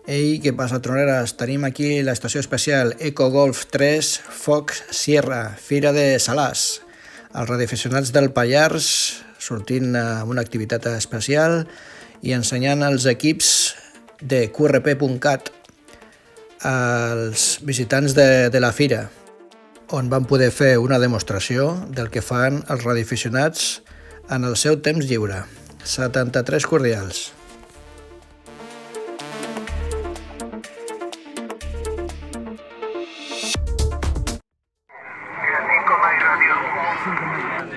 Ei, què passa, troneres? Tenim aquí l'estació especial Eco Golf 3 Fox Sierra, Fira de Salàs. Els radioaficionats del Pallars sortint amb una activitat especial i ensenyant els equips de QRP.cat als visitants de la fira, on van poder fer una demostració del que fan els radioaficionats en el seu temps lliure. 73 cordials.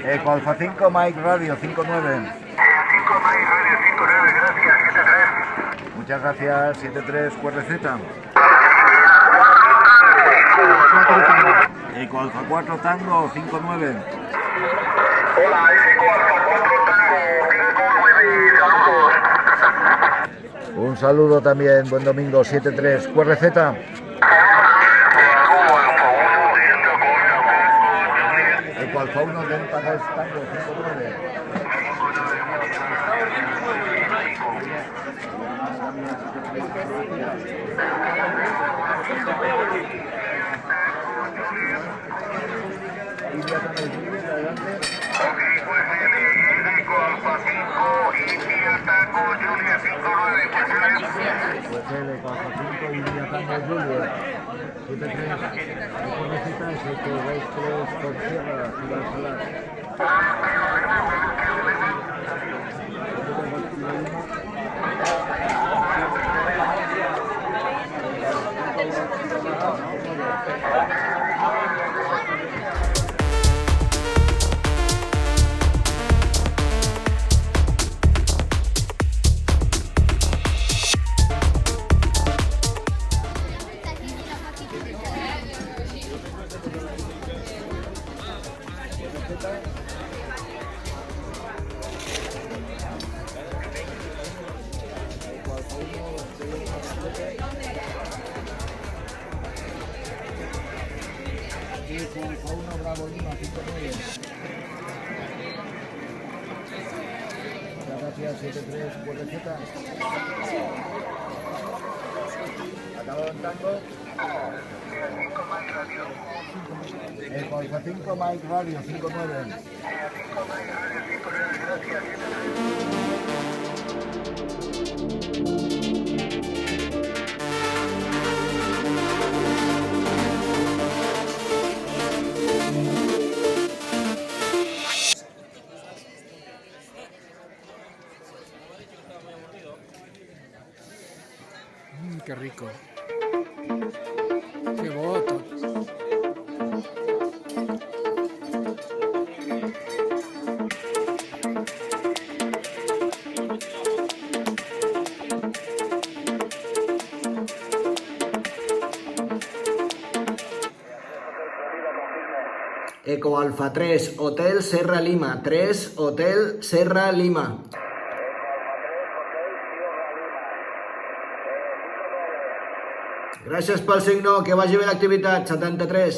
Eco Alfa 5 Mike Radio 59. 5 Mike Radio 59, gracias, 73. Muchas gracias, 73 QRZ. Eco Alfa 4 Tango 59. Hola, Eco Alfa 4 Tango 59, saludos. Un saludo también, buen domingo, 73 QRZ. Eco Alfa 1 Delta 2 Tango 59. Ok, pues Eco Alfa 5, India Tango Julia 59, Pues el Eco Alfa 5 India Tango Julia 73 QRZ es Eco Golf 3 Fox Sierra, Ciudad Salàs. Bravo Lima 59. Muchas gracias, 73 QRZ. Acabado en tango. Eco Alfa 5 Mike Radio 59. Qué rico. Qué voto. Eco Alfa 3 Hotel Serra Lima, 3 Hotel Serra Lima. Gràcies pel signo, que vagi bé l'activitat, 73.